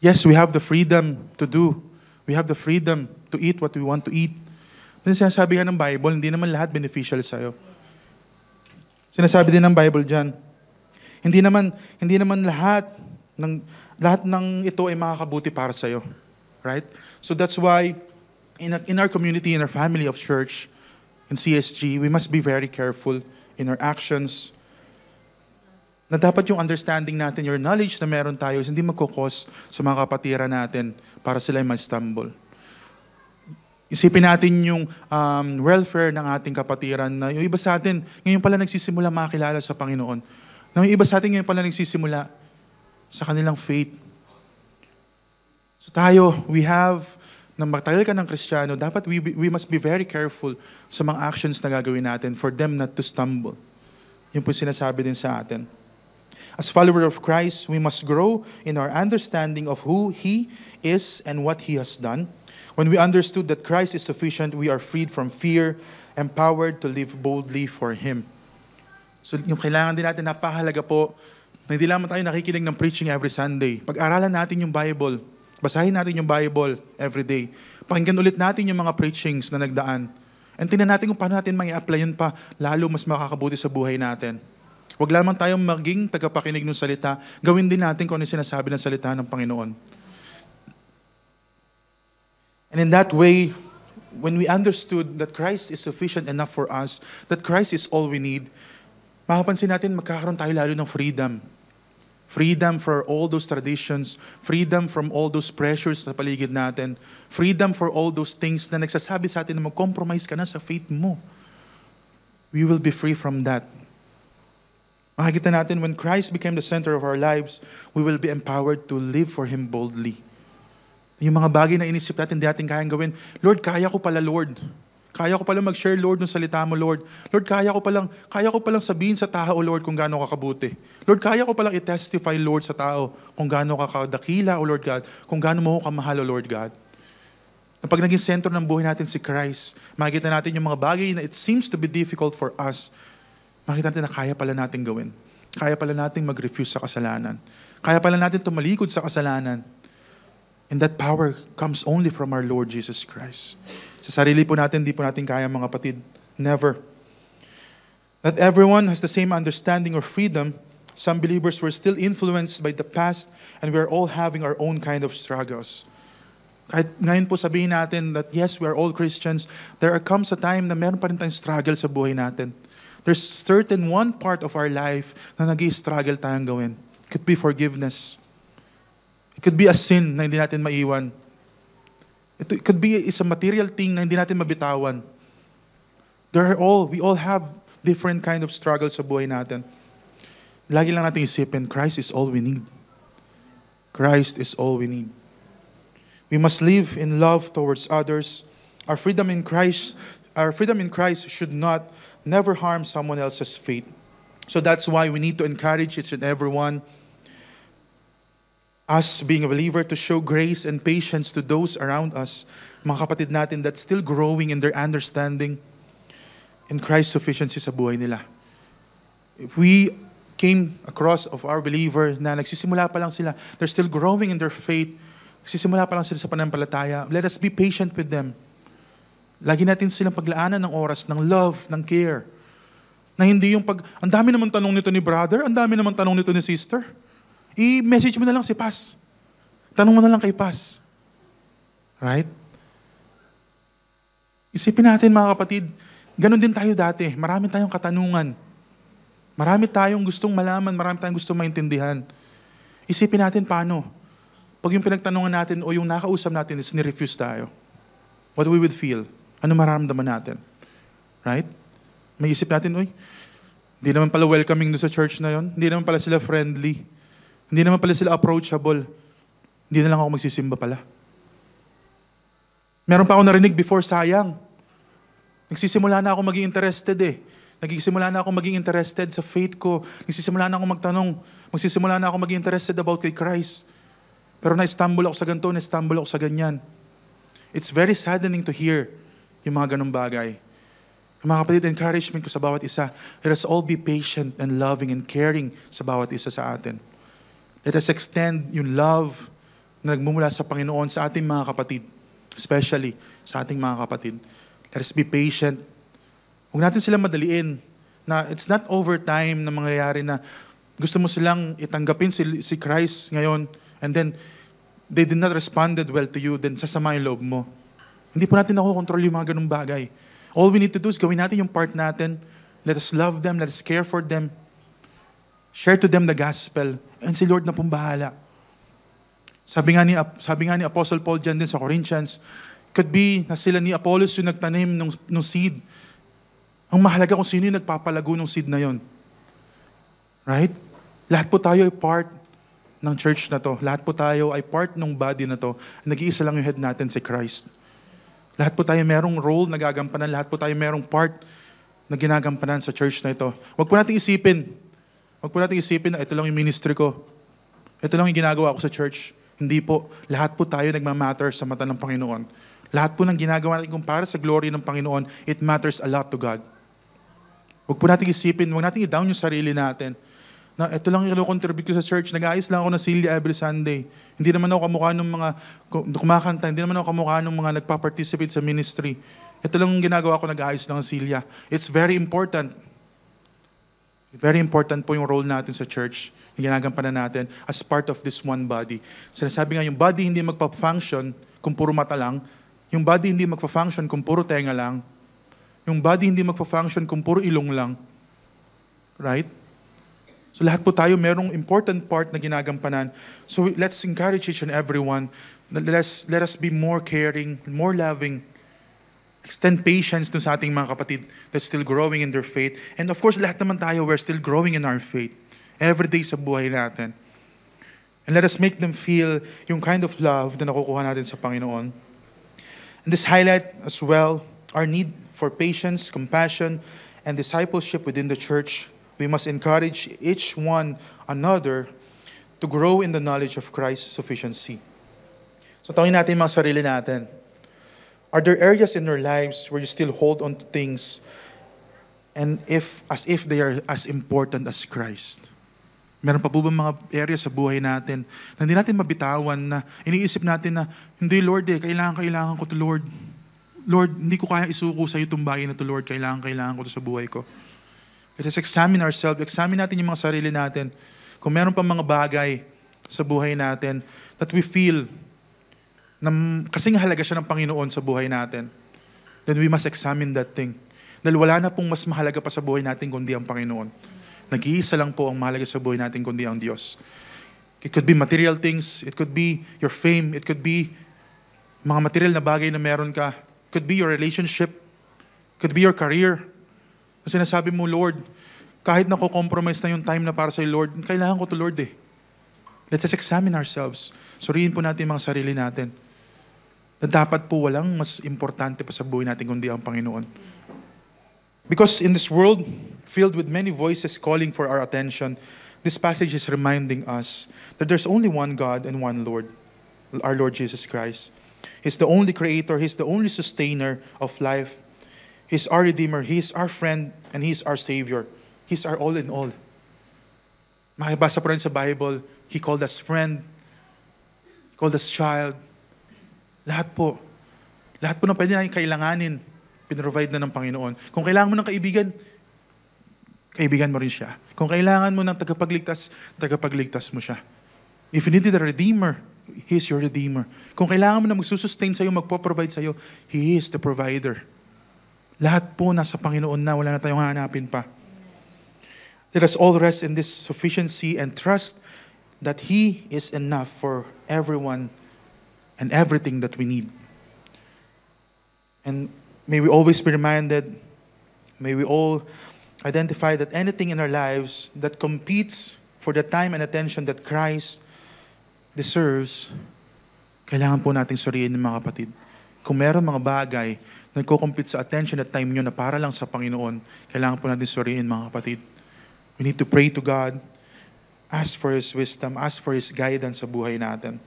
Yes, we have the freedom to do. We have the freedom to eat what we want to eat. Then sinasabi nga ng Bible, hindi naman lahat beneficial sa'yo. Sinasabi din ng Bible dyan, hindi naman lahat ng ito ay makakabuti para sa'yo. Right? So that's why, in our community, in our family of church, in CSG, we must be very careful in our actions, na dapat yung understanding natin, your knowledge na meron tayo is hindi magkukos sa mga kapatiran natin para sila ay ma-stumble. Isipin natin yung welfare ng ating kapatiran na yung iba sa atin, ngayon pala nagsisimula makakilala sa Panginoon. Na yung iba sa atin ngayon pala nagsisimula sa kanilang faith. So tayo, na matagal ka ng Kristiyano, dapat we must be very careful sa mga actions na gagawin natin for them not to stumble. Yun po sinasabi din sa atin. As followers of Christ, we must grow in our understanding of who He is and what He has done. When we understood that Christ is sufficient, we are freed from fear, empowered to live boldly for Him. So yung kailangan din natin, napahalaga po, na hindi lamang tayo nakikinig ng preaching every Sunday. Pag-aralan natin yung Bible, basahin natin yung Bible every day. Pakinggan ulit natin yung mga preachings na nagdaan. And tingnan natin kung paano natin mai-apply yun pa, lalo mas makakabuti sa buhay natin. Huwag lamang tayong maging tagapakinig ng salita, gawin din natin kung ano sinasabi ng salita ng Panginoon. And in that way, when we understood that Christ is sufficient enough for us, that Christ is all we need, makapansin natin magkakaroon tayo lalo ng freedom. Freedom for all those traditions, freedom from all those pressures sa paligid natin, freedom for all those things na nagsasabi sa atin na mag-compromise ka na sa faith mo. We will be free from that. Makikita natin, when Christ became the center of our lives, we will be empowered to live for Him boldly. Yung mga bagay na inisip natin, hindi natin kayang gawin. Lord, kaya ko pala, Lord. Kaya ko palang mag-share, Lord, ng salita mo, Lord. Lord, kaya ko palang sabihin sa tao, Lord, kung gaano ka kabuti. Lord, kaya ko palang i-testify, Lord, sa tao kung gaano ka kadakila, O Lord God, kung gaano mo ko kamahal, O Lord God. Na pag naging sentro ng buhay natin si Christ, makikita natin yung mga bagay na it seems to be difficult for us, makita natin na kaya pala natin gawin. Kaya pala natin mag-refuse sa kasalanan. Kaya pala natin tumalikod sa kasalanan. And that power comes only from our Lord Jesus Christ. Sa sarili po natin, di po natin kaya, mga kapatid. Never. Not everyone has the same understanding or freedom. Some believers were still influenced by the past, and we are all having our own kind of struggles. Kahit ngayon po sabihin natin that yes, we are all Christians, there comes a time na meron pa rin tayong struggle sa buhay natin. There's certain one part of our life na nag-i-struggle tayong gawin. It could be forgiveness. It could be a sin na hindi natin maiwan. It could be a material thing na hindi natin mabitawan. We all have different kind of struggles sa buhay natin. Lagi lang natin isipin, Christ is all we need. Christ is all we need. We must live in love towards others. Our freedom in Christ should never harm someone else's faith. So that's why we need to encourage each and everyone, us being a believer, to show grace and patience to those around us, mga kapatid natin that's still growing in their understanding in Christ's sufficiency sa buhay nila. If we came across of our believer na nagsisimula pa lang sila, they're still growing in their faith, nagsisimula pa lang sila sa pananampalataya, let us be patient with them. Lagi natin silang paglaanan ng oras, ng love, ng care. Na hindi yung ang dami naman tanong nito ni brother, ang dami naman tanong nito ni sister. I-message mo na lang si Paz. Tanong mo na lang kay Paz. Right? Isipin natin, mga kapatid, ganun din tayo dati. Marami tayong katanungan. Marami tayong gustong malaman, marami tayong gustong maintindihan. Isipin natin paano. Pag yung pinagtanungan natin o yung nakausap natin is nirefuse tayo. What we would feel? Ano mararamdaman natin? Right? May isip natin, hindi naman pala welcoming doon sa church na yon. Hindi naman pala sila friendly. Hindi naman pala sila approachable. Hindi na lang ako magsisimba pala. Meron pa ako narinig before, sayang. Nagsisimula na ako maging interested Nagsisimula na ako maging interested sa faith ko. Nagsisimula na ako magtanong. Magsisimula na ako maging interested about kay Christ. Pero na-stumble ako sa ganito, na-stumble ako sa ganyan. It's very saddening to hear yung mga ganong bagay. Mga kapatid, encouragement ko sa bawat isa, let us all be patient and loving and caring sa bawat isa sa atin. Let us extend yung love na nagmumula sa Panginoon sa ating mga kapatid, especially sa ating mga kapatid. Let us be patient. Huwag natin silang madaliin na it's not over time na mangyayari na gusto mo silang itanggapin si Christ ngayon and then they did not responded well to you, then sasama yung loob mo. Hindi po natin nakokontrol yung mga ganung bagay. All we need to do is gawin natin yung part natin. Let us love them, let us care for them. Share to them the gospel. And si Lord na pong bahala. Sabi nga ni Apostle Paul dyan din sa Corinthians, could be na sila ni Apollos yung nagtanim ng seed. Ang mahalaga kung sino yung nagpapalago ng seed na yon. Right? Lahat po tayo ay part ng church na to. Lahat po tayo ay part ng body na to. Nag-iisa lang yung head natin si Christ. Lahat po tayo merong role na gagampanan. Lahat po tayo merong part na ginagampanan sa church na ito. Huwag po natin isipin na ito lang yung ministry ko. Ito lang yung ginagawa ko sa church. Hindi po. Lahat po tayo nagmamatter sa mata ng Panginoon. Lahat po ng ginagawa natin kung para sa glory ng Panginoon, it matters a lot to God. Huwag po natin isipin, huwag natin i-down yung sarili natin. Na ito lang yung contribute ko sa church, nag-aayos lang ako ng silya every Sunday. Hindi naman ako kamukha ng mga kumakanta, hindi naman ako kamukha ng mga nagpa-participate sa ministry. Ito lang yung ginagawa ko, nag-aayos lang ng silya. It's very important. Very important po yung role natin sa church, yung ginagampanan natin as part of this one body. Sinasabi nga, yung body hindi magpa-function kung puro mata lang. Yung body hindi magpa-function kung puro tenga lang. Yung body hindi magpa-function kung puro ilong lang. Right? So lahat po tayo merong important part na ginagampanan. So let's encourage each and everyone. Let us be more caring, more loving. Extend patience to sa ating mga kapatid that's still growing in their faith. And of course, lahat naman tayo, we're still growing in our faith. Every day sa buhay natin. And let us make them feel yung kind of love na nakukuha natin sa Panginoon. And this highlight as well our need for patience, compassion, and discipleship within the church. We must encourage each one another to grow in the knowledge of Christ's sufficiency. So tawin natin mga sarili natin. Are there areas in your lives where you still hold on to things And as if they are as important as Christ. Meron pa po ba mga area sa buhay natin na hindi natin mabitawan, na iniisip natin na, hindi Lord kailangan ko to Lord. Lord, hindi ko kaya isuko sa iyo itong bagay na to Lord, kailangan ko to sa buhay ko. Let us examine ourselves, examine natin yung mga sarili natin. Kung meron pa mga bagay sa buhay natin that we feel na kasing halaga siya ng Panginoon sa buhay natin, then we must examine that thing. Dahil wala na pong mas mahalaga pa sa buhay natin kundi ang Panginoon. Nag-iisa lang po ang mahalaga sa buhay natin kundi ang Diyos. It could be material things, it could be your fame, it could be mga material na bagay na meron ka, it could be your relationship, it could be your career. Kasi sinasabi mo, Lord, kahit nako-compromise na yung time na para sa Lord, kailangan ko to Lord eh. Let us examine ourselves. Suriin po natin mga sarili natin. Na dapat po walang mas importante pa sa buhay natin kundi ang Panginoon. Because in this world, filled with many voices calling for our attention, this passage is reminding us that there's only one God and one Lord, our Lord Jesus Christ. He's the only creator, He's the only sustainer of life. He's our Redeemer, He's our friend, and He's our Savior. He's our all in all. Makibasa po rin sa Bible, He called us friend, He called us child. Lahat po na pwede natin kailanganin, pinrovide na ng Panginoon. Kung kailangan mo ng kaibigan, kaibigan mo rin siya. Kung kailangan mo ng tagapagligtas mo siya. If you needed a Redeemer, He is your Redeemer. Kung kailangan mo na magsusustain sa'yo, magpo-provide sa'yo, He is the provider. Lahat po nasa Panginoon na, wala na tayong hanapin pa. Let us all rest in this sufficiency and trust that He is enough for everyone and everything that we need. And may we always be reminded, may we all identify that anything in our lives that competes for the time and attention that Christ deserves, kailangan po nating suriin mga kapatid. Kung meron mga bagay na nagko-compete sa attention at time nyo na para lang sa Panginoon, kailangan po natin suriin mga kapatid. We need to pray to God, ask for His wisdom, ask for His guidance sa buhay natin.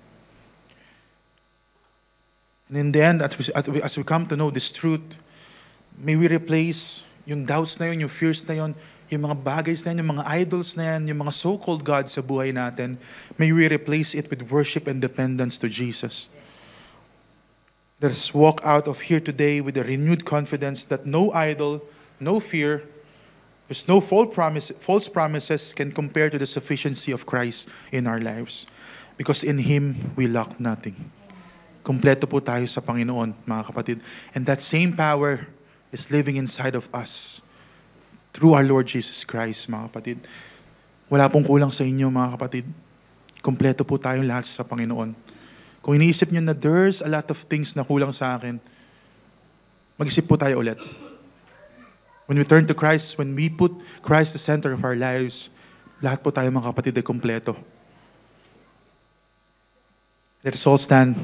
And in the end, as we come to know this truth, may we replace yung doubts na yun, yung fears na yun, yung mga bagay na yun, yung mga idols na yan, yung mga so-called gods sa buhay natin, may we replace it with worship and dependence to Jesus. Let us walk out of here today with a renewed confidence that no idol, no fear, there's no false promises can compare to the sufficiency of Christ in our lives. Because in Him, we lack nothing. Kompleto po tayo sa Panginoon, mga kapatid. And that same power is living inside of us through our Lord Jesus Christ, mga kapatid. Wala pong kulang sa inyo, mga kapatid. Kompleto po tayong lahat sa Panginoon. Kung iniisip nyo na there's a lot of things na kulang sa akin, mag-isip po tayo ulit. When we turn to Christ, when we put Christ the center of our lives, lahat po tayo, mga kapatid, ay kompleto. Let us all stand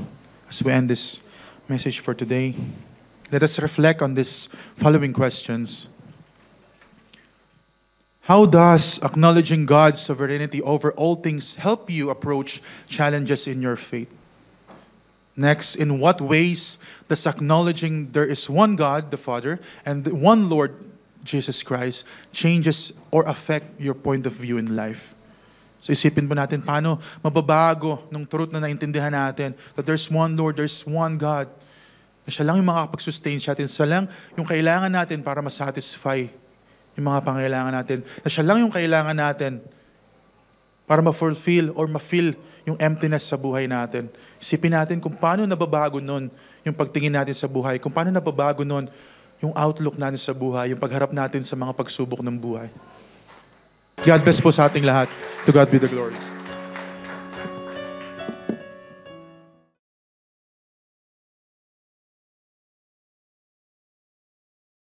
as we end this message for today. Let us reflect on these following questions. How does acknowledging God's sovereignty over all things help you approach challenges in your faith? Next, in what ways does acknowledging there is one God, the Father, and one Lord, Jesus Christ, changes or affect your point of view in life? So isipin po natin paano mababago ng truth na naintindihan natin that there's one Lord, there's one God. Na siya lang yung makakapag-sustain sa atin. Siya lang yung kailangan natin para masatisfy yung mga pangailangan natin. Na siya lang yung kailangan natin para ma-fulfill or ma-fill yung emptiness sa buhay natin. Isipin natin kung paano nababago nun yung pagtingin natin sa buhay. Kung paano nababago nun yung outlook natin sa buhay, yung pagharap natin sa mga pagsubok ng buhay. God bless po sa ating lahat. To God be the glory.